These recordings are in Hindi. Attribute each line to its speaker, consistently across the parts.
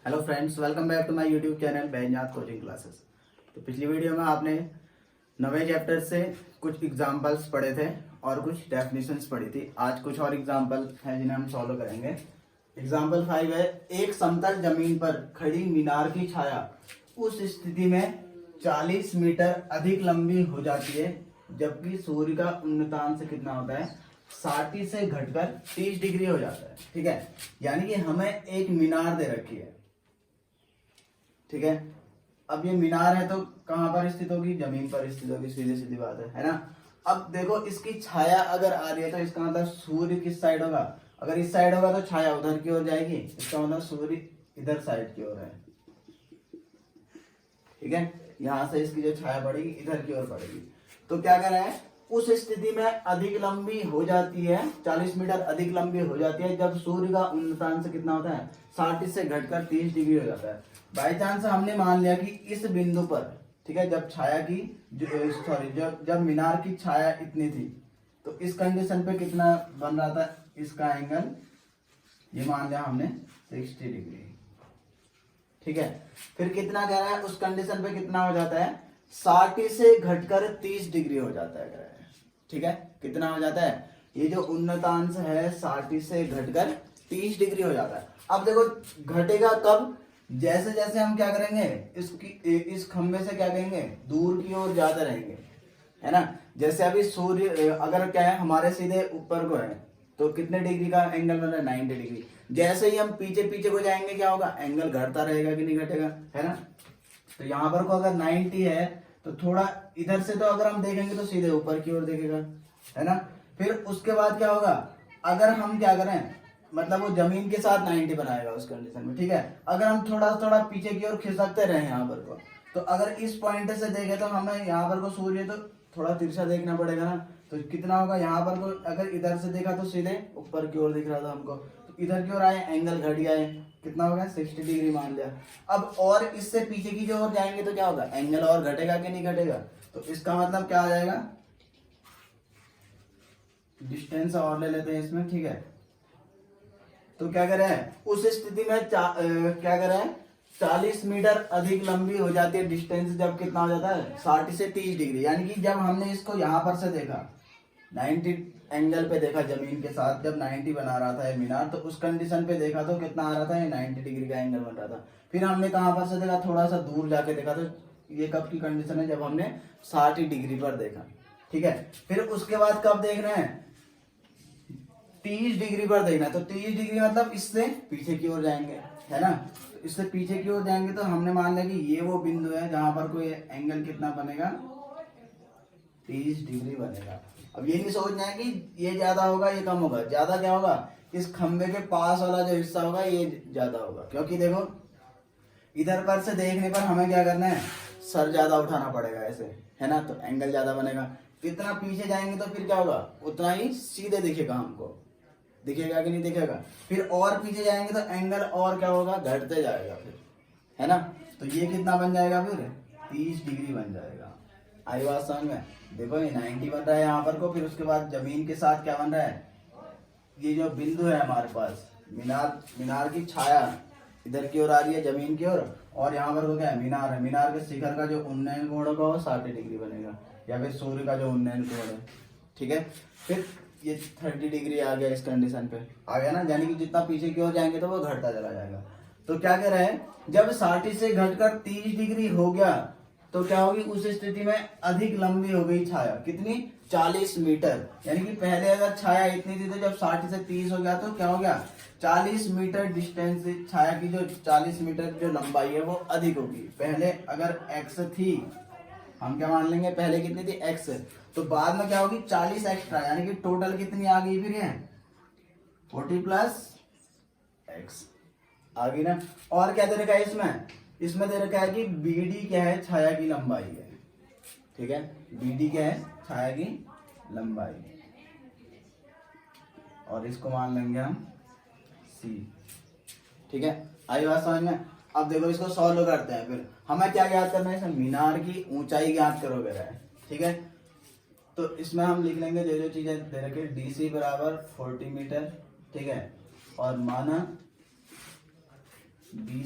Speaker 1: Hello friends, welcome back to my YouTube channel Baijnath coaching classes. तो पिछली वीडियो में आपने नवे चैप्टर से कुछ एग्जांपल्स पढ़े थे और कुछ डेफिनेशंस पढ़ी थी। आज कुछ और एग्जांपल हैं जिन्हें हम सॉल्व करेंगे। एग्जांपल 5 है, एक समतल जमीन पर खड़ी मीनार की छाया उस स्थिति में 40 मीटर अधिक लंबी हो जाती है जबकि सूर्य का उन्नतांश कितना होता है, 60 से घटकर 30 डिग्री हो जाता है। ठीक है, यानी कि हमें एक मीनार दे रखी है। ठीक है, अब ये मीनार है तो कहां पर स्थित होगी, जमीन पर स्थित होगी, सीधी सीधी बात है ना। अब देखो, इसकी छाया अगर आ रही है तो इसका मतलब सूर्य किस साइड होगा, अगर इस साइड होगा तो छाया उधर की ओर जाएगी, इसका मतलब सूर्य इधर साइड की ओर है। ठीक है, यहां से इसकी जो छाया पड़ेगी इधर की ओर पड़ेगी। तो क्या कर रहा है, उस स्थिति में अधिक लंबी हो जाती है, 40 मीटर अधिक लंबी हो जाती है जब सूर्य का उन्नतांश कितना होता है, 60 से घटकर 30 डिग्री हो जाता है। बाई चांस हमने मान लिया कि इस बिंदु पर, ठीक है, जब छाया की जब मीनार की छाया इतनी थी तो इस कंडीशन पे कितना बन रहा था इसका एंगल, ये मान लिया हमने 60 डिग्री। ठीक है, फिर कितना कह रहा है, उस कंडीशन पे कितना हो जाता है, 60 से घटकर 30 डिग्री हो जाता है। ठीक है, कितना हो जाता है, ये जो उन्नतांश है 60 से घटकर 30 डिग्री हो जाता है। अब देखो घटेगा कब, जैसे जैसे हम क्या करेंगे, इस खंबे से क्या करेंगे, दूर की ओर जाते रहेंगे, है ना। जैसे अभी सूर्य अगर क्या है हमारे सीधे ऊपर को है तो कितने डिग्री का एंगल बन रहा है, 90 डिग्री। जैसे ही हम पीछे पीछे को जाएंगे क्या होगा, एंगल घटता रहेगा कि नहीं घटेगा, है ना। तो यहाँ पर को अगर 90 है तो थोड़ा इधर से तो अगर हम देखेंगे तो सीधे ऊपर की ओर देखेगा, है ना। फिर उसके बाद क्या होगा, अगर हम क्या करें, मतलब वो जमीन के साथ 90 बनाएगा उस कंडीशन में। ठीक है, अगर हम थोड़ा थोड़ा पीछे की ओर खिसकते रहे यहाँ पर को, तो अगर इस पॉइंट से देखे तो हमें यहाँ पर को सूर्य तो थोड़ा तिरछा देखना पड़ेगा ना। तो कितना होगा, यहाँ पर को अगर इधर से देखा तो सीधे ऊपर की ओर दिख रहा था हमको, तो इधर की ओर आए, एंगल घट गया है, कितना होगा, 60 डिग्री मान लिया। अब और इससे पीछे की जो ओर जाएंगे तो क्या होगा, एंगल और घटेगा कि नहीं घटेगा। तो इसका मतलब क्या आ जाएगा, डिस्टेंस और ले लेते हैं इसमें। ठीक है, तो क्या कर रहे हैं, उस स्थिति में क्या कर रहे हैं, 40 मीटर अधिक लंबी हो जाती है डिस्टेंस जब कितना हो जाता है, 60 से 30 डिग्री। यानी कि जब हमने इसको यहां पर से देखा, 90 एंगल पे देखा जमीन के साथ, जब 90 बना रहा था ये मीनार, तो उस कंडीशन पे देखा तो कितना आ रहा था, ये 90 डिग्री का एंगल बन रहा था। फिर हमने कहां पर से देखा, थोड़ा सा दूर जाके देखा, तो ये कब की कंडीशन है, जब हमने 60 डिग्री पर देखा। ठीक है, फिर उसके बाद कब देख रहे हैं, 30 डिग्री पर देखना। तो 30 डिग्री मतलब इससे पीछे की ओर जाएंगे, है ना। तो इससे पीछे की ओर जाएंगे तो हमने मान लिया कि ये वो बिंदु है जहां पर कोई एंगल कितना बनेगा, 30 डिग्री बनेगा। अब ये नहीं सोचना है कि ये ज्यादा होगा ये कम होगा, ज्यादा क्या होगा, इस खंबे के पास वाला जो हिस्सा होगा ये ज्यादा होगा, क्योंकि देखो इधर पर से देखने पर हमें क्या करना है, सर ज्यादा उठाना पड़ेगा ऐसे, है ना, तो एंगल ज्यादा बनेगा। इतना पीछे जाएंगे तो फिर क्या होगा, उतना ही सीधे दिखेगा हमको, दिखेगा कि नहीं दिखेगा। फिर और पीछे जाएंगे तो एंगल और क्या होगा, घटते जाएगा फिर, है ना। तो ये कितना बन जाएगा, फिर 30 डिग्री बन जाएगा। आई बात समझ में। देखो ये 90 बन रहा है यहाँ पर को, फिर उसके बाद जमीन के साथ क्या बन रहा है, ये जो बिंदु है हमारे पास, मीनार की छाया इधर की ओर आ रही है जमीन की ओर, और यहाँ पर को क्या है, मीनार है। मीनार के शिखर का जो उन्नयन कोण होगा वो 60 डिग्री बनेगा, या फिर सूर्य का जो उन्नयन कोण है। ठीक है, फिर ये 30 डिग्री आ गया, इस कंडीशन पे आ गया ना, यानी कि जितना पीछे की ओर जाएंगे तो वो घटता चला जाएगा। तो क्या कह रहे हैं, जब 60 से घटकर 30 डिग्री हो गया तो क्या होगी, उस स्थिति में अधिक लंबी हो गई छाया, कितनी, 40 मीटर। यानी कि पहले अगर छाया इतनी थी तो जब 60 से 30 हो गया तो क्या हो गया, 40 मीटर डिस्टेंस, छाया की जो 40 मीटर जो लंबाई है वो अधिक होगी। पहले अगर x थी, हम क्या मान लेंगे, पहले कितनी थी, x, तो बाद में क्या होगी, 40 एक्स्ट्रा, यानी कि टोटल कितनी आ गई फिर, ये 40 प्लस x आ गई ना। और क्या दे रखा है इसमें दे रखा है कि BD क्या है, छाया की लंबाई है। ठीक है, BD क्या है, छाया की लंबाई, और इसको मान लेंगे हम C। ठीक है, आई बात समझ में। अब देखो इसको सॉल्व करते हैं, फिर हमें क्या ज्ञात करना है, इसमें मीनार की ऊंचाई ज्ञात करोगे रहा है। ठीक है, तो इसमें हम लिख लेंगे जो जो चीजें दे रखी, DC बराबर 40 मीटर। ठीक है, और माना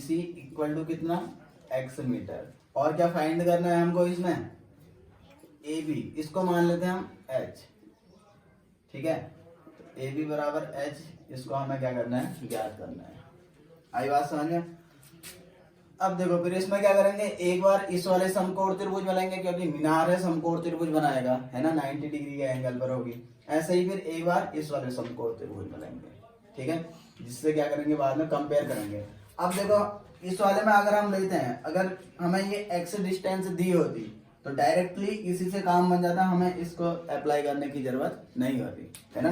Speaker 1: BC इक्वल टू कितना, x मीटर। और क्या फाइंड करना है हमको इसमें, AB, इसको मान लेते हैं हम h, ठीक है। तो AB बराबर h, इसको हमें क्या करना है, ज्ञात करना है। आई बात समझ में। अब देखो फिर इसमें क्या करेंगे, एक बार इस वाले समकोण त्रिभुज बनाएंगे, क्योंकि मीनार है समकोण त्रिभुज बनाएगा, है ना, 90 डिग्री के एंगल पर होगी। ऐसे ही फिर एक बार इस वाले समकोण त्रिभुज बनाएंगे, ठीक है, जिससे क्या करेंगे बाद में कंपेयर करेंगे। अब देखो इस वाले में अगर हम लेते हैं, अगर हमें ये x डिस्टेंस दी होती तो डायरेक्टली इसी से काम बन जाता, हमें इसको अप्लाई करने की जरूरत नहीं होती, है ना,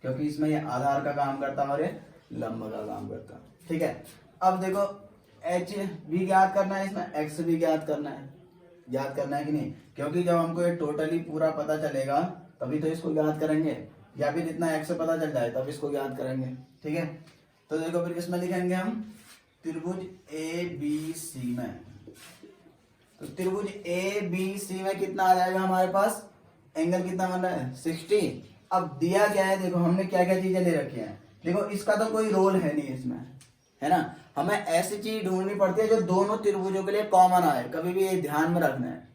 Speaker 1: क्योंकि इसमें ये आधार का काम करता और ये लंब का काम करता, ठीक है। अब देखो h भी ज्ञात करना है, इसमें x भी ज्ञात करना है कि नहीं, क्योंकि जब हमको ये टोटली पूरा पता चलेगा तभी तो इसको ज्ञात करेंगे, या फिर इतना x पता चल जाए तब इसको ज्ञात करेंगे, ठीक है। तो देखो फिर इसमें लिखेंगे हम त्रिभुज ABC में, तो त्रिभुज ABC में कितना आ जाएगा हमारे पास, एंगल कितना बन रहा है, 60। अब दिया क्या है, देखो हमने क्या क्या चीजें ले रखी हैं, देखो इसका तो कोई रोल है नहीं इसमें, है ना, हमें ऐसी चीज ढूंढनी पड़ती है जो दोनों त्रिभुजों के लिए कॉमन आए, कभी भी ये ध्यान में रखना है,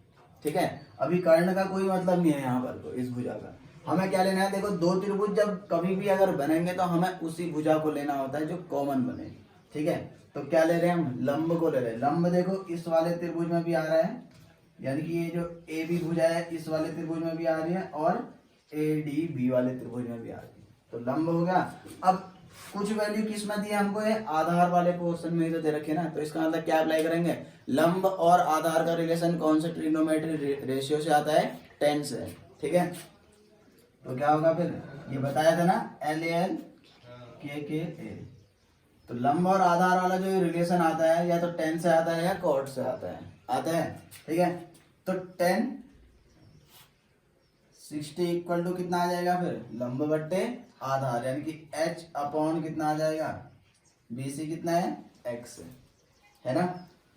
Speaker 1: ठीक है। अभी कर्ण का कोई मतलब नहीं है यहाँ पर, तो इस भुजा का हमें क्या लेना है, देखो दो त्रिभुज जब कभी भी अगर बनेंगे तो हमें उसी भुजा को लेना होता है जो कॉमन बने, ठीक है। तो क्या ले रहे हैं हम, लंब को ले रहे हैं। लंब देखो इस वाले त्रिभुज में भी आ रहा है, यानी कि ये जो AB भुजा है इस वाले त्रिभुज में भी आ रही है, और ADB वाले त्रिभुज में भी आ रही है, तो लंब हो गया। अब कुछ वैल्यू किस में दी है हमको, ये आधार वाले क्वेश्चन में ही तो दे रखे ना, तो इसका मतलब क्या अप्लाई करेंगे, लंब और आधार का रिलेशन कौन से ट्रिग्नोमेट्री रेशियो से आता है, 10 से, ठीक है। तो क्या होगा फिर, ये बताया था ना, LAL KKA, तो लंब और आधार वाला जो रिलेशन आता है या तो 10 से आता है या कॉट से आता है, ठीक है। तो 10 60 इक्वल टू कितना आ जाएगा फिर, लंब बट्टे आधार, यानी कि h अपॉन कितना आ जाएगा, BC कितना है, x है ना,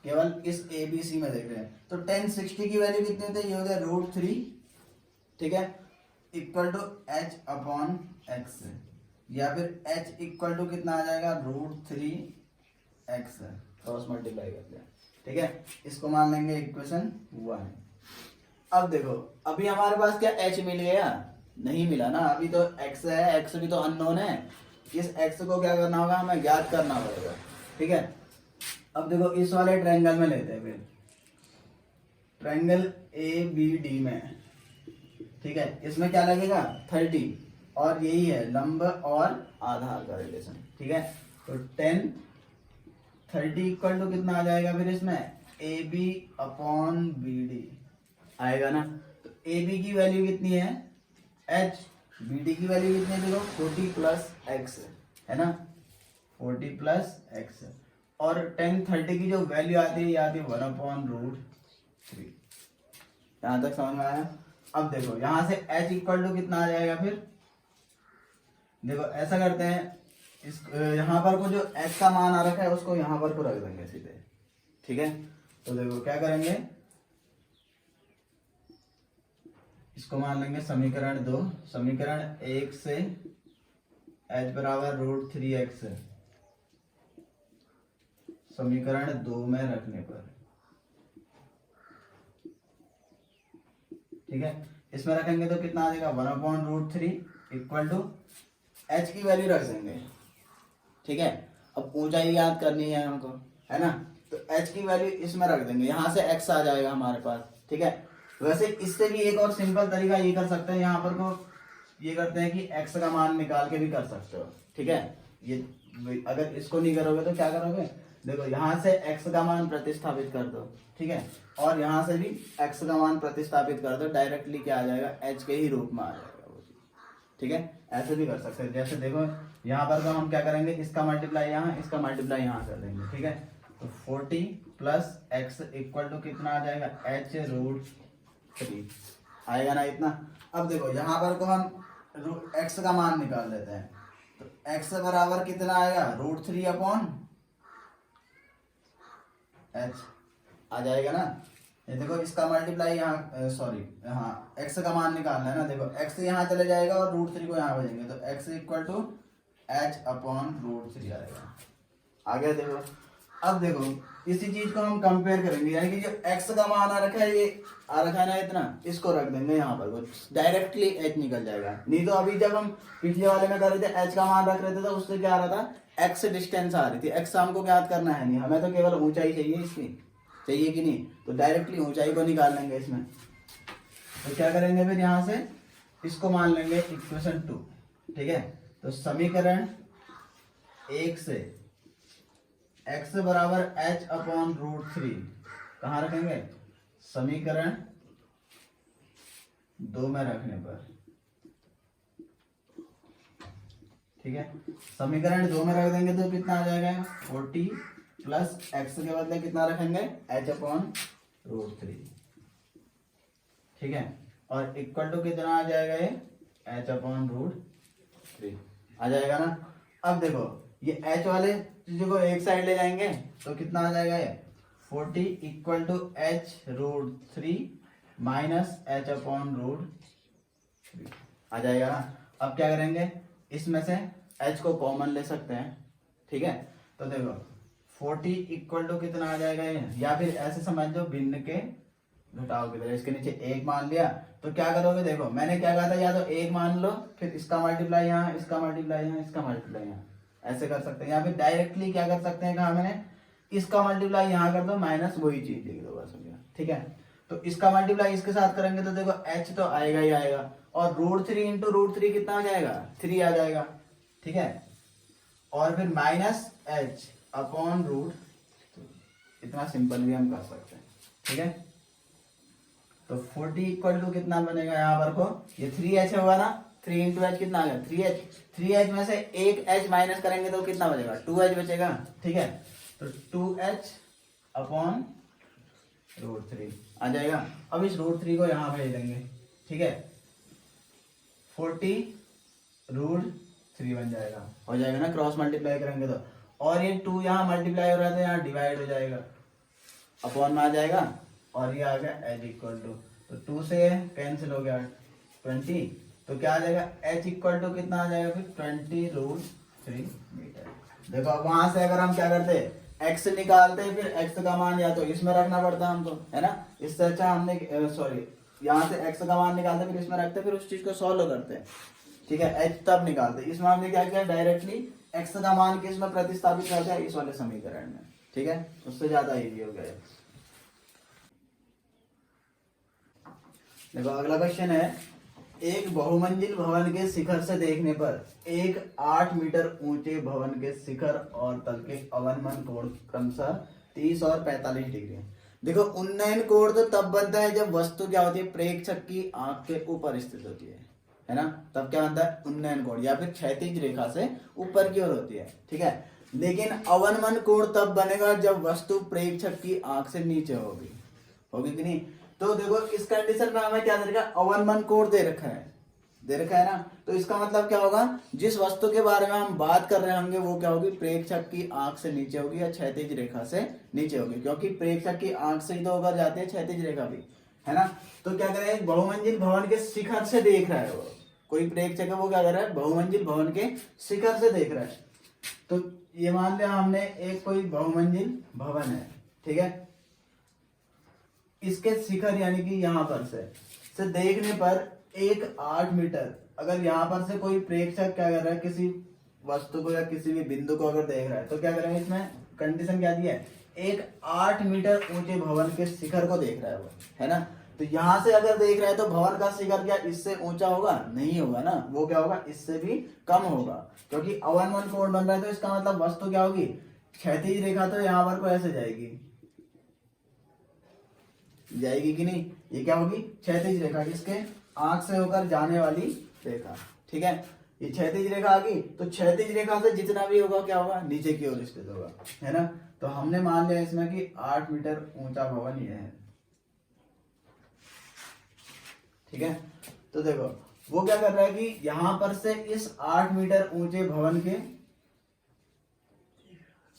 Speaker 1: केवल इस ABC में देख रहे हैं। तो 10 60 की वैल्यू कितनी होती है, ये हो गया √3, ठीक है, equal to h upon x, या फिर h इक्वल टू कितना आ जाएगा, √3x, क्रॉस मल्टीप्लाई कर दिया, ठीक है। इसको मान लेंगे इक्वेशन 1। अब देखो अभी हमारे पास क्या h मिल गया, नहीं मिला ना, अभी तो x है, x भी तो अननोन है, इस x को क्या करना होगा, हमें ज्ञात करना पड़ेगा, ठीक है। अब देखो इस वाले ट्रायंगल में लेते हैं, फिर ट्रायंगल ABD में, ठीक है, इसमें क्या लगेगा 30, और यही है लंब और आधार का रिलेशन, ठीक है। तो 10 30 इक्वल टू कितना आ जाएगा फिर इसमें, AB अपॉन BD आएगा ना। तो AB की वैल्यू कितनी है h, BD की वैल्यू कितनी है, देखो 40 प्लस x है ना, 40 प्लस x, और 10 30 की जो वैल्यू आती है ये आती है 1/√3। यहां तक समझ में आया। अब देखो यहां से h इक्वल टू कितना आ जाएगा फिर, देखो ऐसा करते हैं, इस यहाँ पर को जो x का मान आ रखा है उसको यहाँ पर को रख देंगे सीधे, ठीक है। तो देखो क्या करेंगे, इसको मान लेंगे समीकरण 2, समीकरण 1 से h बराबर √3x, समीकरण 2 में रखने पर, ठीक है, इसमें रखेंगे तो कितना आ जाएगा, 1/√3 इक्वल टू h की वैल्यू रख देंगे, ठीक है। अब ऊंचाई याद करनी है हमको, है ना, तो h की वैल्यू इसमें रख देंगे, यहां से x आ जाएगा हमारे पास, ठीक है। वैसे इससे भी एक और सिंपल तरीका ये कर सकते हैं, यहाँ पर को ये करते हैं कि x का मान निकाल के भी कर सकते हो, ठीक है। ये अगर इसको नहीं करोगे तो क्या करोगे, देखो यहाँ से x का मान प्रतिस्थापित कर दो, ठीक है, और यहाँ से भी x का मान प्रतिस्थापित कर दो, डायरेक्टली क्या आ जाएगा, h के ही रूप में आ जाएगा वो चीज, ठीक है। ऐसे भी कर सकते हैं, जैसे देखो यहाँ पर तो हम क्या करेंगे, इसका मल्टीप्लाई यहाँ, इसका मल्टीप्लाई यहाँ कर देंगे, ठीक है। तो 40 प्लस x इक्वल टू कितना आ जाएगा, h√3 आएगा ना इतना। अब देखो यहाँ पर को हम x का मान निकाल लेते हैं, तो x बराबर कितना आएगा, √3 अपॉन h आ जाएगा ना। ये देखो इसका मल्टीप्लाई यहाँ, सॉरी यहाँ x का मान निकालना है ना, देखो x यहाँ चले जाएगा और √3 को यहाँ भेजेंगे, तो x equal to h upon √3 आएगा। आगे देखो अब देखो इसी चीज को हम कंपेयर करेंगे, यानी कि जो x का मान आ रखा है, ये आ रखा है ना इतना, इसको रख देंगे यहाँ पर, वो डायरेक्टली h निकल जाएगा। नहीं तो अभी जब हम पिछले वाले में कर रहे थे h का मान रख रहे थे तो उससे क्या आ रहा था, x डिस्टेंस आ रही थी। x हमको ज्ञात करना है नहीं, हमें तो केवल ऊंचाई चाहिए इसकी, चाहिए कि नहीं, तो डायरेक्टली ऊंचाई को निकाल लेंगे इसमें। तो क्या करेंगे फिर यहाँ से इसको मान लेंगे इक्वेशन 2, ठीक है। तो समीकरण 1 से x बराबर h अपॉन रूट 3 कहाँ रखेंगे, समीकरण 2 में रखने पर, ठीक है। समीकरण 2 में रख देंगे तो कितना आ जाएगा, 40 प्लस x के बदले कितना रखेंगे, h अपॉन रूट 3, ठीक है। और इक्वल टू कितना आ जाएगा, ये h अपॉन रूट 3 आ जाएगा ना। अब देखो ये h वाले चीजों को एक साइड ले जाएंगे तो कितना आ जाएगा, ये 40 equal to h root 3 minus h upon root 3 आ जाएगा ना। अब क्या करेंगे, इसमें से h को कॉमन ले सकते हैं, ठीक है। तो देखो 40 इक्वल टू कितना आ जाएगा ये, या फिर ऐसे समझ लो भिन्न के घटाव की तरह, इसके नीचे एक मान लिया तो क्या करोगे, देखो मैंने क्या कहा था, या तो एक मान लो फिर इसका मल्टीप्लाई यहाँ, इसका मल्टीप्लाई यहाँ, इसका मल्टीप्लाई यहाँ, ऐसे कर सकते हैं। या फिर डायरेक्टली क्या कर सकते हैं, कहा मैंने, इसका मल्टीप्लाई यहाँ कर दो माइनस वही चीज लिख दो बस, ठीक है। तो इसका मल्टीप्लाई इसके साथ करेंगे तो देखो h तो आएगा ही आएगा, और रूट 3 इंटू रूट 3 कितना आ जाएगा, 3 आ जाएगा, ठीक है। और फिर माइनस h अपॉन रूट, इतना सिंपल भी हम कर सकते हैं, ठीक है। तो 40 इक्वल टू कितना बनेगा यहाँ पर को, ये 3h होगा ना, 3 इंटू एच कितना आ गया, 3h, 3h में से एक h माइनस करेंगे तो कितना बचेगा, 2h बचेगा, ठीक है। तो 2h अपॉन रूट 3 आ जाएगा। अब इस रूट 3 को यहाँ भेज देंगे, ठीक है। 40 रूट 3 बन जाएगा, हो जाएगा ना, क्रॉस मल्टीप्लाई करेंगे तो। और ये 2 यहाँ मल्टीप्लाई हो रहा था, यहाँ डिवाइड हो जाएगा, अपॉन में आ जाएगा, और ये आ गया h इक्वल टू, तो 2 से कैंसिल हो गया 20, तो क्या आ जाएगा, h इक्वल टू कितना आ जाएगा फिर 20 रूट 3 मीटर। देखो अब वहां से अगर हम क्या करते, x निकालते फिर x का मान या तो इसमें रखना पड़ता हमको, है ना। इससे अच्छा हमने सॉरी यहाँ से x का मान निकालते फिर इसमें रखते, फिर उस चीज को सॉल्व करते, ठीक है। h तब निकालते, इसमें हमने क्या किया, डायरेक्टली x का मान किस में प्रतिस्थापित कर दिया, इस वाले समीकरण में, ठीक है। उससे ज्यादा इजी हो गया। देखो अगला क्वेश्चन है, एक बहुमंजिल भवन के शिखर से देखने पर एक 8 मीटर ऊंचे भवन के शिखर और तल के अवनमन कोण क्रमशः 30 और 45 डिग्री है। देखो उन्नयन कोण तो तब बनता है जब वस्तु क्या होती है, प्रेक्षक की आंख के ऊपर स्थित होती है ना, तब क्या बनता है उन्नयन कोण, या फिर क्षैतिज रेखा से ऊपर की ओर होती है, ठीक है। लेकिन अवनमन कोण तब बनेगा जब वस्तु प्रेक्षक की आंख से नीचे होगी, होगी कि नहीं। तो देखो इस कंडीशन में हमें क्या दे रखा है, अवनमन कोण दे रखा है ना। तो इसका मतलब क्या होगा, जिस वस्तु के बारे में हम बात कर रहे होंगे वो क्या होगी, प्रेक्षक की आंख से नीचे होगी या क्षैतिज रेखा से नीचे होगी, क्योंकि प्रेक्षक की आंख से ही तो होकर जाती है क्षैतिज रेखा भी, है ना। तो क्या करें, एक बहुमंजिल भवन के शिखर से देख रहा है वो, कोई प्रेक्षक है वो क्या कर रहा है, बहुमंजिल भवन के शिखर से देख रहा है। तो ये मान लिया हमने एक कोई बहुमंजिल भवन है, ठीक है। इसके शिखर यानी कि यहाँ पर से देखने पर एक 8 मीटर, अगर यहाँ पर से कोई प्रेक्षक क्या कर रहा है, किसी वस्तु को या किसी भी बिंदु को अगर देख रहा है, तो क्या करेंगे, इसमें कंडीशन क्या दी है, एक 8 मीटर ऊंचे भवन के शिखर को देख रहा है वो, है ना। तो यहाँ से अगर देख रहा है तो भवन का शिखर क्या इससे ऊंचा होगा, नहीं होगा ना, वो क्या होगा, इससे भी कम होगा, क्योंकि अवनमन कोण बन रहा है। तो इसका मतलब वस्तु क्या होगी, क्षैतिज रेखा तो यहाँ पर को ऐसे जाएगी कि नहीं, ये क्या होगी, क्षैतिज रेखा, इसके आंख से होकर जाने वाली रेखा, ठीक है। ये क्षैतिज रेखा आ गई, तो क्षैतिज रेखा से जितना भी होगा क्या होगा, नीचे की ओर स्थित होगा, है ना। तो हमने मान लिया इसमें कि 8 मीटर ऊंचा भवन ये है, ठीक है। तो देखो वो क्या कर रहा है कि यहां पर से इस 8 मीटर ऊंचे भवन के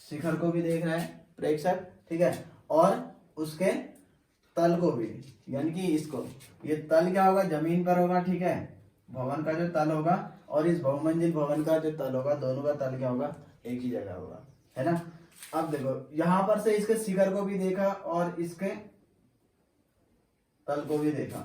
Speaker 1: शिखर को भी देख रहा है प्रेक्षक, ठीक है, और उसके तल को भी, यानी कि इसको, ये तल क्या होगा, जमीन पर होगा, ठीक है, भवन का जो तल होगा और इस बहुमंजिल भवन का जो तल होगा, दोनों का तल क्या होगा, एक ही जगह होगा, है ना। अब देखो यहां पर से इसके शिखर को भी देखा और इसके तल को भी देखा,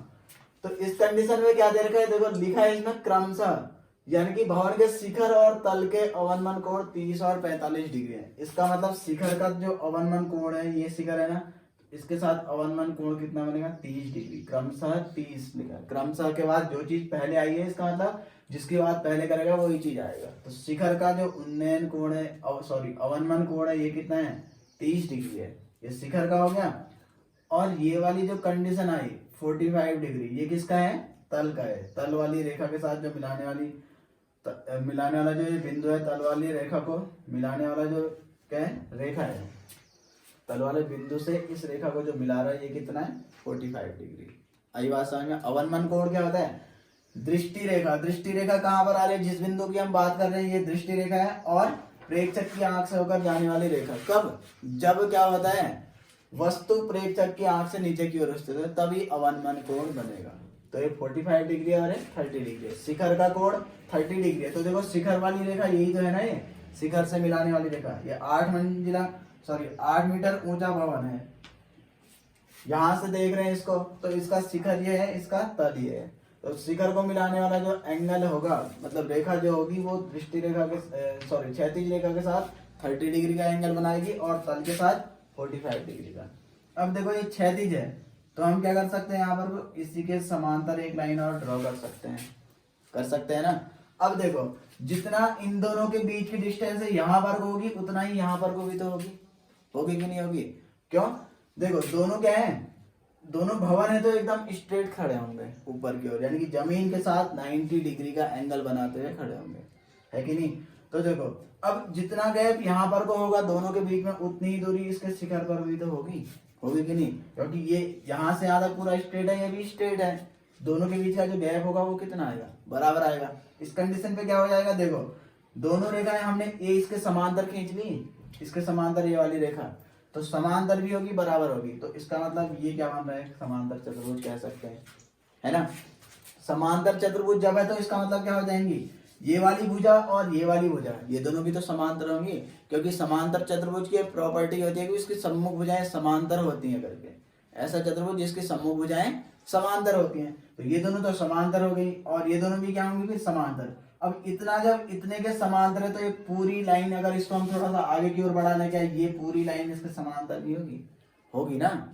Speaker 1: तो इस कंडीशन में क्या दे रखा है, देखो लिखा है इसमें क्रमशः, यानी कि भवन के शिखर और तल के अवनमन कोण 30 और 45 डिग्री है। इसका मतलब शिखर का जो अवनमन कोण है, ये शिखर है ना, इसके साथ अवनमन कोण कितना बनेगा, 30 डिग्री, क्रमशः 30 लिखा। क्रमशः के बाद जो चीज पहले आई है, इसका मतलब जिसकी बात पहले करेगा वही चीज आएगा। तो शिखर का जो उन्नयन कोण है, अवनमन कोण है, ये कितना है, 30 डिग्री है, ये शिखर का हो गया। और ये वाली जो कंडीशन आई 45 डिग्री, ये किसका है, तल का है। तल वाली रेखा के साथ जो मिलाने वाला जो ये बिंदु है, तल वाली रेखा को मिलाने वाला जो क्या है, रेखा है, तल वाले बिंदु से इस रेखा को जो मिला रहा है, ये कितना है, 45 डिग्री। आई बात समझ में। अवनमन कोण क्या होता है, दृष्टि रेखा। दृष्टि रेखा कहाँ पर आ रही है, जिस बिंदु की हम बात कर रहे हैं, ये दृष्टि रेखा है, और प्रेक्षक की आंख से होकर जाने वाली रेखा। कब, जब क्या होता है, वस्तु प्रेक्षक की आंख से नीचे की ओर स्थित है, तभी अवनमन कोण बनेगा। तो ये 45 डिग्री और 30 डिग्री है। शिखर का कोण 30 डिग्री है। तो देखो शिखर वाली रेखा यही तो है ना, ये शिखर से मिलाने वाली रेखा, ये 8 मीटर ऊंचा भवन है। यहां से देख रहे हैं इसको, तो इसका शिखर ये है, इसका तल ये है। तो शिखर को मिलाने वाला जो एंगल होगा, मतलब रेखा जो होगी, वो दृष्टि रेखा के क्षैतिज रेखा के साथ 30 डिग्री का एंगल बनाएगी, और तल के साथ 45 डिग्री का। अब देखो ये क्षैतिज है, तो हम क्या कर सकते हैं, यहाँ पर इसी के समांतर एक लाइन और ड्रॉ कर सकते हैं ना। अब देखो जितना इन दोनों के बीच की डिस्टेंस है यहाँ पर होगी, उतना ही यहाँ पर को भी तो होगी कि नहीं होगी। क्यों, देखो दोनों क्या है, दोनों भवन है, तो एकदम स्ट्रेट खड़े होंगे ऊपर की ओर, यानी कि जमीन के साथ 90 डिग्री का एंगल बनाते हुए खड़े होंगे, है कि नहीं। तो देखो अब जितना गैप यहाँ पर को होगा दोनों के बीच में, उतनी ही दूरी इसके शिखर पर भी तो होगी कि नहीं, क्योंकि ये यहाँ से यहाँ तक पूरा स्ट्रेट है, ये भी स्ट्रेट है, दोनों के बीच का जो गैप होगा वो कितना आएगा, बराबर आएगा। इस कंडीशन पे क्या हो जाएगा, देखो दोनों रेखाएं हमने ये इसके समांतर खींच ली, इसके समांतर ये वाली रेखा, तो समांतर भी होगी, बराबर होगी। तो इसका मतलब ये क्या बन रहा है, समांतर चतुर्भुज कह सकते हैं, है ना। समांतर चतुर्भुज जब है, तो इसका मतलब क्या हो जाएंगी, ये वाली भुजा और ये वाली भुजा, ये दोनों भी तो समांतर होंगी, क्योंकि समांतर चतुर्भुज की प्रॉपर्टी होती है कि इसकी सम्मुख भुजाएं समांतर होती हैं करके। ऐसा चतुर्भुज जिसकी सम्मुख भुजाएं समांतर होती हैं, तो ये दोनों तो समांतर हो गई, और ये दोनों भी क्या होंगी फिर समांतर। अब इतना जब इतने के समांतर है, तो ये पूरी लाइन, अगर इसको हम थोड़ा सा आगे की ओर बढ़ाने का, ये पूरी लाइन इसके समांतर भी होगी ना,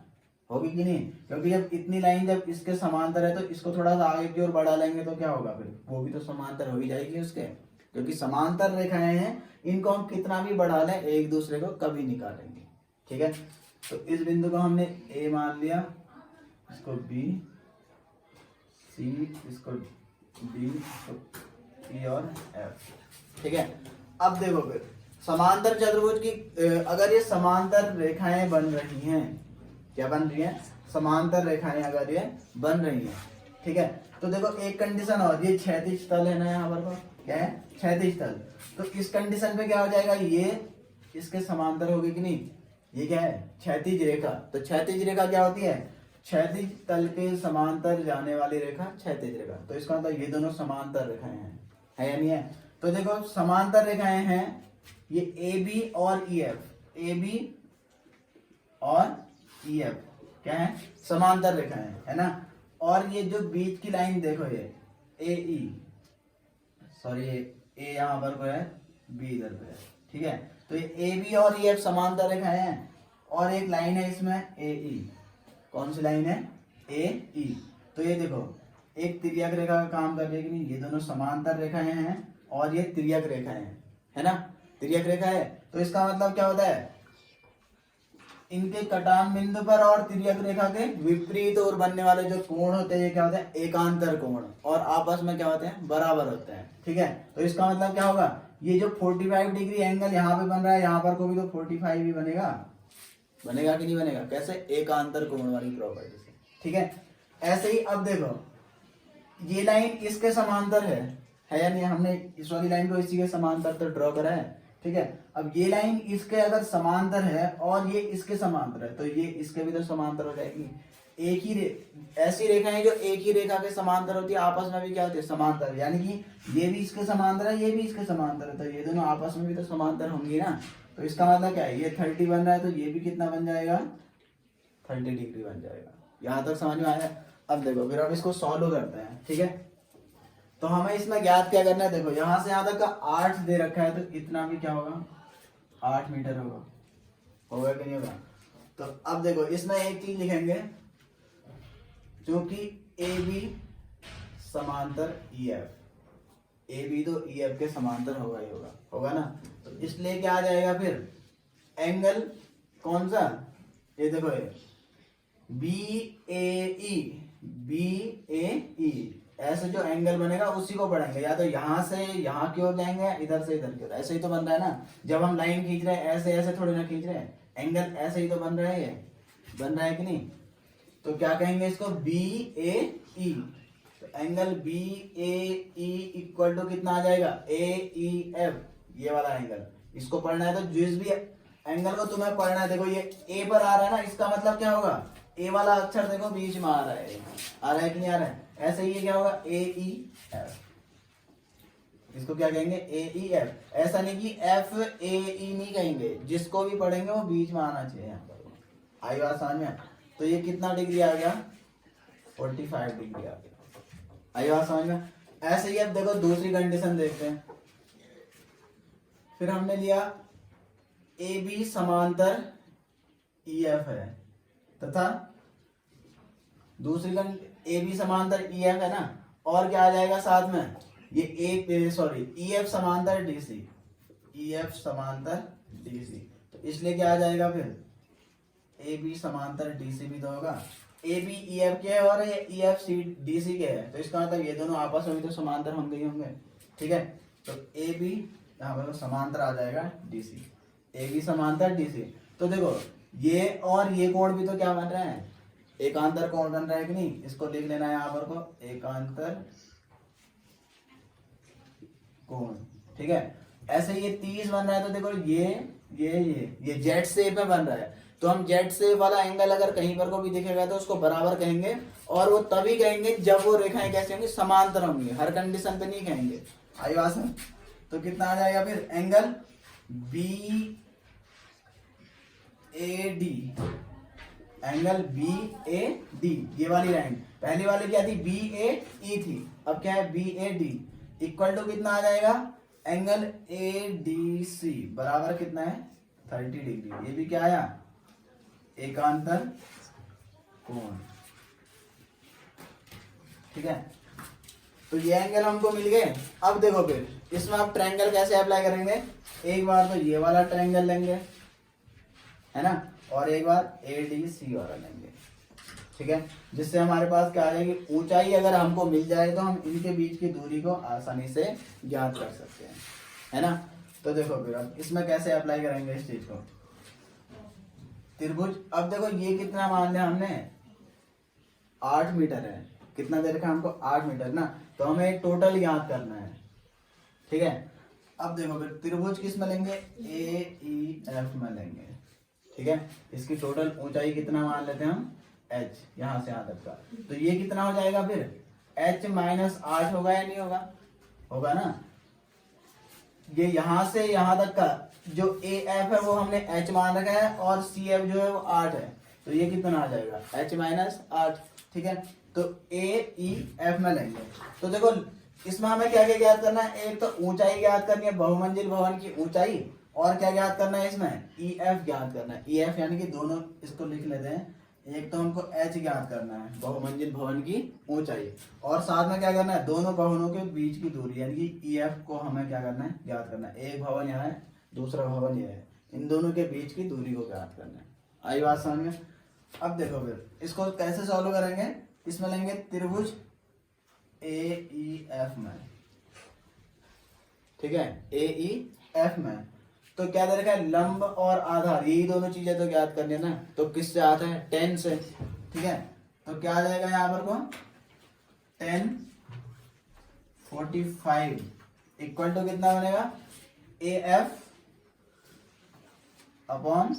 Speaker 1: होगी कि नहीं, क्योंकि जब इतनी लाइन जब इसके समांतर है, तो इसको थोड़ा सा आगे की ओर बढ़ा लेंगे तो क्या होगा, फिर वो भी तो समांतर हो ही जाएगी उसके, क्योंकि समांतर रेखाएं हैं, इनको हम कितना भी बढ़ा लें एक दूसरे को कभी निकालेंगे, ठीक है। तो इस बिंदु को हमने ए मान लिया, इसको बी, सी, इसको डी, इसको ई और एफ, ठीक है। अब देखो फिर समांतर चतुर्भुज की अगर ये समांतर रेखाएं बन रही हैं, क्या बन रही है, समांतर रेखाएं अगर ये बन रही हैं, ठीक है, तो देखो एक कंडीशन और, ये क्षैतिज तल है ना, यहाँ पर क्या है, क्षैतिज तल। तो इस कंडीशन पे क्या हो जाएगा, ये इसके समांतर होगी कि नहीं, ये क्या है, क्षैतिज रेखा। तो क्षैतिज रेखा क्या होती है, क्षैतिज तल के समांतर जाने वाली रेखा क्षैतिज रेखा। तो इसका मतलब ये दोनों समांतर रेखाएं हैं, है या नहीं है। तो देखो समांतर रेखाएं हैं ये ए बी और ई एफ, ए बी और ई एफ क्या है, समांतर रेखाएं है ना। और ये जो बीच की लाइन देखो, ये ए ई, सॉरी ए यहाँ पर को है, बी इधर पे है, ठीक है। तो ये ए बी और ई एफ समांतर रेखाएं हैं, और एक लाइन है इसमें ए ई, कौन सी लाइन है, ए ई। तो ये देखो एक तिर्यक रेखा का काम कर रही है कि नहीं, ये दोनों समांतर रेखाएं हैं और ये तिर्यक रेखाएं हैं, है ना, तिर्यक रेखा है। तो इसका मतलब क्या होता है, इनके कटान बिंदु पर और तिर्यक रेखा के विपरीत ओर बनने वाले जो कोण होते हैं, ये क्या होते हैं, एकांतर कोण, और आपस में क्या होते हैं, बराबर होते हैं, ठीक है। तो इसका मतलब क्या होगा, ये जो 45 डिग्री एंगल यहाँ पे बन रहा है, यहाँ पर को भी तो 45 ही बनेगा कि नहीं बनेगा, कैसे, एकांतर कोण वाली प्रॉपर्टी से, ठीक है। ऐसे ही अब देखो ये लाइन इसके समांतर है या नहीं, हमने इस वाली लाइन को इसी के समांतर तो ड्रॉ करा है, ठीक है। अब ये लाइन इसके अगर समांतर है और ये इसके समांतर है, तो ये इसके भी तो समांतर हो जाएगी। एक ही ऐसी रेखाएं जो एक ही रेखा के समांतर होती है, आपस में भी क्या होती है, समांतर, यानी कि ये भी इसके समांतर है, ये भी इसके समांतर है, तो ये दोनों आपस में भी तो समांतर होंगी ना। तो इसका मतलब क्या है, ये 30 बन रहा है तो ये भी कितना बन जाएगा, 30 डिग्री बन जाएगा। यहाँ तक समझ में आया। अब देखो फिर हम इसको सॉल्व करते हैं, ठीक है। तो हमें इसमें ज्ञात क्या करना है, देखो यहाँ से यहाँ तक का 8 दे रखा है, तो इतना भी क्या होगा, 8 मीटर होगा। होगा कि नहीं होगा। तो अब देखो इसमें एक चीज लिखेंगे, जो कि ए बी समांतर ई एफ, ए बी तो ई एफ के समांतर होगा ही होगा, होगा ना। तो इसलिए क्या आ जाएगा फिर, एंगल कौन सा, ये देखो ये B A E, B A ई, ऐसे जो एंगल बनेगा उसी को पढ़ेंगे, या तो यहाँ से यहाँ की ओर जाएंगे, इधर से इधर की ओर, ऐसे ही तो बन रहा है ना। जब हम लाइन खींच रहे हैं ऐसे ऐसे थोड़ी ना खींच रहे हैं, एंगल ऐसे ही तो बन रहा है, ये बन रहा है कि नहीं। तो क्या कहेंगे इसको, बी ए ई। तो angle B A E equal to कितना आ जाएगा, ए ई एफ, ये वाला एंगल। इसको पढ़ना है तो जिस भी एंगल को तुम्हें पढ़ना है, देखो ये ए पर आ रहा है ना, इसका मतलब क्या होगा, ए वाला अक्षर देखो बीच में आ रहा है, आ रहा है कि नहीं आ रहा है। ऐसे ही ये क्या होगा, ए ई एफ, इसको क्या कहेंगे, ए ई एफ। ऐसा नहीं कि एफ ए ई नहीं कहेंगे, जिसको भी पढ़ेंगे वो बीच में आना चाहिए यहाँ पर। आई बात समझ में। तो ये कितना डिग्री आ गया, 45 डिग्री आ गया। आई बात समझ में। ऐसे ही अब देखो दूसरी कंडीशन देखते हैं। फिर हमने लिया ए बी समांतर ई एफ है, तथा दूसरी ए बी समांतर ई एफ है ना, और क्या आ जाएगा साथ में, ये एक सॉरी ई एफ समांतर डी सी, ई एफ समांतर डी सी। तो इसलिए क्या आ जाएगा फिर, ए बी समांतर डी सी भी तो होगा। ए बी ई एफ के है और ये E F C D C के है, तो इसका मतलब ये दोनों आपस में तो समांतर होंगे ही होंगे, ठीक है। तो ए बी यहाँ पर तो समांतर आ जाएगा डी सी, ए बी समांतर डी सी। तो देखो ये और ये कोण भी तो क्या बन रहा है, एकांतर कोण बन रहा है कि नहीं। इसको लिख लेना है यहाँ पर को, एकांतर कोण, ठीक है। ऐसे ये 30 बन रहा है, तो देखो ये जेड शेप में बन रहा है, तो हम जेड शेप वाला एंगल अगर कहीं पर को भी दिखेगा तो उसको बराबर कहेंगे, और वो तभी कहेंगे जब वो रेखाएं कैसे होंगी, समांतर होंगी। हर कंडीशन पे नहीं कहेंगे। आई बात है। तो कितना आ जाएगा फिर, angle B A D, angle B A D, ये वाली लाइन, पहली वाली क्या थी, बी ए ई थी, अब क्या है B A D, equal to कितना आ जाएगा, एंगल ए डी सी बराबर कितना है, 30 डिग्री। ये भी क्या आया, एकांतर कोण, ठीक है। तो ये एंगल हमको मिल गए। अब देखो फिर इसमें आप ट्रायंगल कैसे अप्लाई करेंगे, एक बार तो ये वाला ट्रायंगल लेंगे, है ना, और एक बार ए डी सी वाला लेंगे, ठीक है। जिससे हमारे पास क्या आ जाएगी, ऊंचाई अगर हमको मिल जाए तो हम इनके बीच की दूरी को आसानी से ज्ञात कर सकते हैं, है ना। तो देखो फिर अब इसमें कैसे अप्लाई करेंगे इस चीज को, त्रिभुज। अब देखो ये कितना मान लिया हमने, 8 मीटर है, कितना दे रखा है हमको, 8 मीटर ना। तो हमें टोटल ज्ञात करना है, ठीक है। अब देखो फिर त्रिभुज किस में लेंगे, ए ई एफ में लेंगे, ठीक है। इसकी टोटल ऊंचाई कितना मान लेते हैं हम, h, यहां से यहां तक का। तो ये कितना हो जाएगा फिर, h माइनस 8 होगा या नहीं होगा, होगा ना। ये यहां से यहां तक का जो ए एफ है वो हमने h मान रखा है, और सी एफ जो है वो 8 है, तो ये कितना आ जाएगा, h माइनस 8, ठीक है। तो ए ई एफ में लेंगे। तो देखो इसमें हमें क्या क्या ज्ञात करना है, एक तो ऊंचाई ज्ञात करनी है, बहुमंजिल भवन की ऊंचाई, और क्या ज्ञात करना है इसमें, ई एफ ज्ञात करना है। ई एफ यानी कि दोनों, इसको लिख लेते हैं, एक तो हमको एच ज्ञात करना है, बहुमंजिल भवन की ऊंचाई, और साथ में क्या करना है, दोनों भवनों के बीच की दूरी, यानी कि ई एफ को हमें क्या करना है, ज्ञात करना है। एक भवन यहाँ है, दूसरा भवन ये है, इन दोनों के बीच की दूरी को ज्ञात करना है। आई बात समझ में। अब देखो फिर इसको कैसे सॉल्व करेंगे, इसमें लेंगे त्रिभुज ए ई एफ में, ठीक है, ए ई एफ में। तो क्या दे रखा है, लंब और आधार, यही दोनों चीजें तो ज्ञात करनी है ना। तो किससे आता है, 10 से, ठीक है। तो क्या आ जाएगा यहाँ पर को, 10 45 इक्वल टू कितना बनेगा, A F upon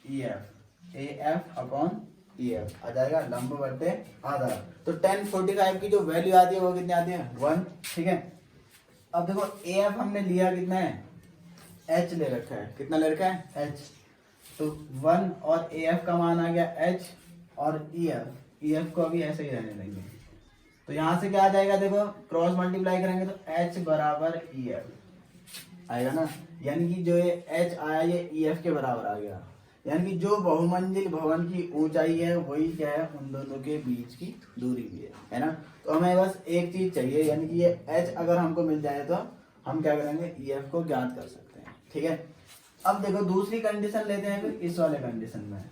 Speaker 1: E F, A F upon E F आ जाएगा, लंब बटे आधार। तो 10 45 की जो वैल्यू आती है वो कितनी आती है, 1, ठीक है। अब देखो ए एफ हमने लिया कितना है, एच ले रखा है, कितना ले रखा है एच, तो 1 और ए एफ का मान आ गया एच और ई एफ को अभी ऐसे ही रहने देंगे। तो यहाँ से क्या आ जाएगा, देखो क्रॉस मल्टीप्लाई करेंगे तो एच बराबर ई एफ आएगा ना, यानी कि जो ये एच आया ये ई एफ के बराबर आ गया, यानी कि जो बहुमंजिल भवन की ऊंचाई है वही क्या है उन दोनों के बीच की दूरी भी है ना। तो हमें बस एक चीज चाहिए, यानी कि ये एच अगर हमको मिल जाए तो हम क्या करेंगे ई एफ को ज्ञात कर सकते हैं, ठीक है। अब देखो दूसरी कंडीशन लेते हैं फिर इस वाले कंडीशन में,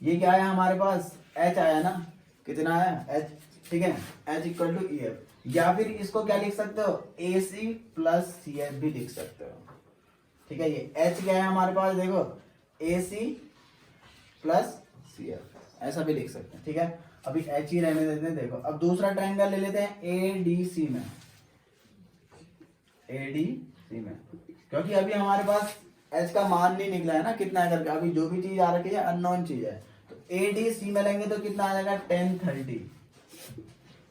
Speaker 1: ये क्या है हमारे पास एच आया ना, कितना आया एच, ठीक है, H equal to E F, या फिर इसको क्या लिख सकते हो ए सी प्लस सी एफ भी लिख सकते हो, ठीक है। ये एच क्या है हमारे पास, देखो ए सी प्लस सी एफ ऐसा भी लिख सकते हैं, ठीक है। अभी एच ही रहने देते हैं। देखो अब दूसरा ट्रायंगल ले लेते हैं ए डी सी में, ए डी सी में, क्योंकि अभी हमारे पास एच का मान नहीं निकला है ना कितना है करके, अभी जो भी चीज आ रखी है अननोन चीज है। तो ए डी सी में लेंगे तो कितना आ जाएगा 1030,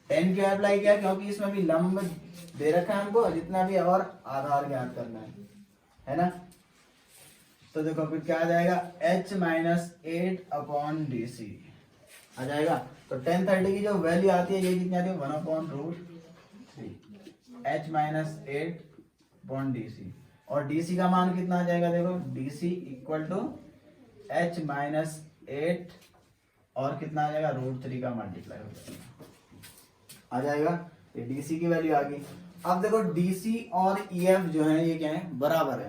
Speaker 1: 10 क्यों अप्लाई किया, क्योंकि इसमें भी लंब दे रखा है हमको जितना भी, और आधार ज्ञात करना है ना। तो देखो फिर क्या आ जाएगा h माइनस 8/DC आ जाएगा। तो 1030 की जो वैल्यू आती है ये कितनी आती है 1/√3 h माइनस 8/DC, और DC का मान कितना आ जाएगा, देखो DC equal to h minus 8 और कितना आ जाएगा √3 का मल्टीप्लाई हो जाएगा, आ जाएगा। ये DC की वैल्यू आ गई। अब देखो DC और EF जो है ये क्या है बराबर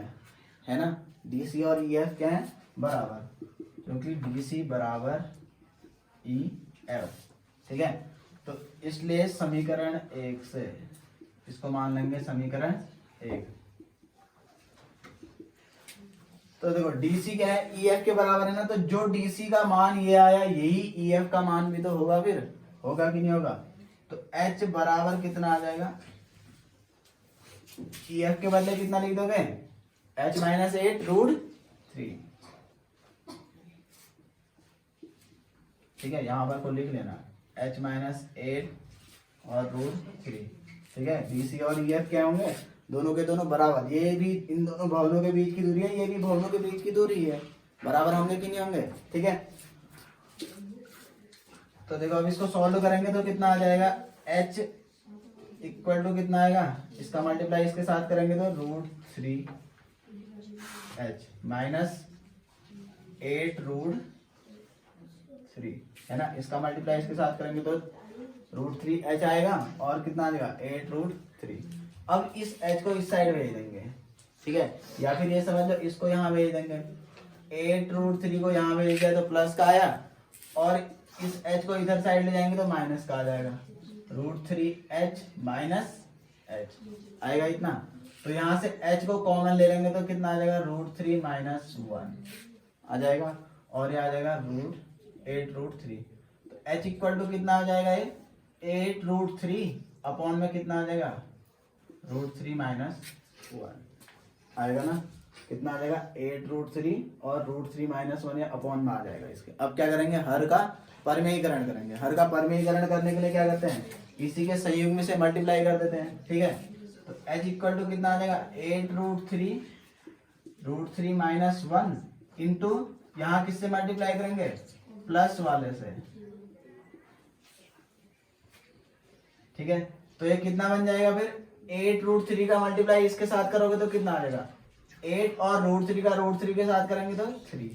Speaker 1: है ना, DC और EF क्या है बराबर, क्योंकि DC बराबर EF, ठीक है। तो इसलिए समीकरण 1 से इसको मान लेंगे समीकरण 1। तो देखो DC क्या है EF के बराबर है ना, तो जो DC का मान ये आया यही EF का मान भी तो होगा, फिर होगा कि नहीं होगा। तो H बराबर कितना आ जाएगा, EF के बदले कितना लिख दोगे h माइनस 8/√3, ठीक है। यहां पर को लिख लेना h माइनस 8 और √3, ठीक है। DC और EF क्या होंगे दोनों के दोनों बराबर, ये भी इन दोनों भवनों के बीच की दूरी है, ये भी भवनों के बीच की दूरी है, बराबर होंगे कि नहीं होंगे, ठीक है। तो देखो अब इसको सॉल्व करेंगे तो कितना आ जाएगा h इक्वल टू कितना आएगा, इसका मल्टीप्लाई इसके साथ करेंगे तो √3h माइनस 8/√3 है ना, इसका मल्टीप्लाई इसके साथ करेंगे तो √3h आएगा और कितना आ जाएगा 8/√3। अब इस h को इस साइड भेज देंगे, ठीक है, या फिर ये समझ लो इसको यहाँ भेज देंगे, 8/√3 को यहाँ भेज दिया तो प्लस का आया, और इस h को इधर साइड ले जाएंगे तो माइनस का आ जाएगा, √3h माइनस h आएगा इतना। तो यहाँ से h को कॉमन ले लेंगे तो कितना आ जाएगा √3 माइनस 1 आ जाएगा, और ये आ जाएगा √8/√3। तो h इक्वल टू कितना आ जाएगा ये 8/√3 अपॉन में कितना आ जाएगा √3 माइनस 1 आएगा ना, कितना आ जाएगा 8/√3 और √3 माइनस 1 अपॉन में आ जाएगा इसके। अब क्या करेंगे हर का परमेयीकरण करेंगे, हर का परमेयीकरण करने के लिए क्या करते हैं इसी के संयुग्म से मल्टीप्लाई कर देते हैं, ठीक है। तो h इक्वल टू कितना आ जाएगा 8/√3 माइनस 1 इंटू यहाँ किससे मल्टीप्लाई करेंगे प्लस वाले से, ठीक है। तो ये कितना बन जाएगा फिर 8/√3 का मल्टीप्लाई इसके साथ करोगे तो कितना आ जाएगा 8 और √3 का √3 के साथ करेंगे तो 3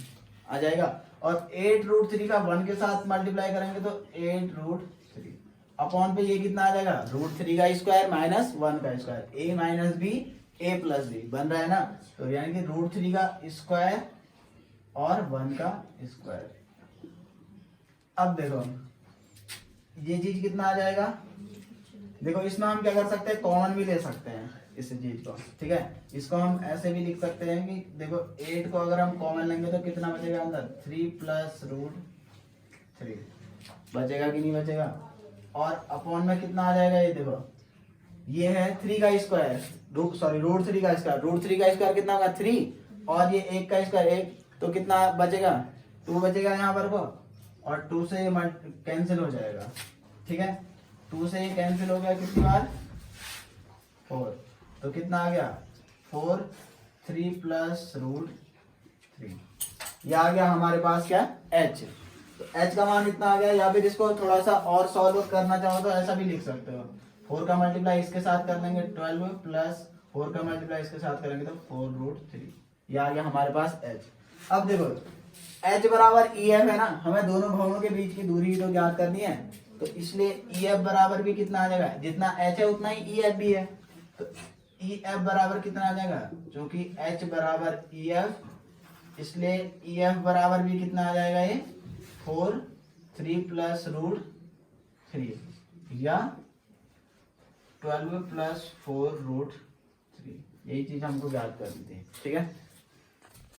Speaker 1: आ जाएगा, और 8/√3 का 1 के साथ मल्टीप्लाई करेंगे तो 8/√3 अपॉन पे ये कितना आ जाएगा √3 का स्क्वायर माइनस 1 का square, a minus B a plus B बन रहा है ना। तो यानी कि √3 का स्क्वायर और 1 का स्क्वायर। अब देखो ये चीज कितना आ जाएगा, देखो इसमें हम क्या कर सकते हैं कॉमन भी ले सकते हैं इस चीज को, ठीक है। इसको हम ऐसे भी लिख सकते हैं कि देखो 8 को अगर हम कॉमन लेंगे तो कितना बचेगा अंदर 3 प्लस √3 बचेगा कि नहीं बचेगा, और अपॉन में कितना आ जाएगा ये देखो ये है 3 का स्क्वायर √3 का स्क्वायर, √3 का स्क्वायर कितना होगा 3 और ये 1 का स्क्वायर 1, तो कितना बचेगा 2 बचेगा यहाँ पर को, और 2 से ये कैंसिल हो जाएगा, ठीक है। 2 से ये कैंसिल हो गया कितनी बार 4, तो कितना आ गया 4 3 प्लस रूट 3। यह आ गया हमारे पास क्या, h। तो h का मान इतना आ गया। या फिर इसको थोड़ा सा और सॉल्व करना चाहो तो ऐसा भी लिख सकते हो, 4 का मल्टीप्लाई इसके साथ कर देंगे 12 प्लस 4 का मल्टीप्लाई इसके साथ करेंगे तो 4 रूट 3। यह आ गया हमारे पास h। अब देखो h बराबर EF है ना, हमें दोनों भवनों के बीच की दूरी तो ज्ञात करनी है, तो इसलिए EF बराबर भी कितना आ जाएगा, जितना h है उतना ही EF भी है। तो EF बराबर कितना आ जाएगा, क्योंकि h बराबर EF इसलिए EF बराबर भी कितना आ जाएगा, ये 4 3 प्लस रूट 3 या 12 प्लस 4 रूट 3। यही चीज हमको याद करनी थी, ठीक है।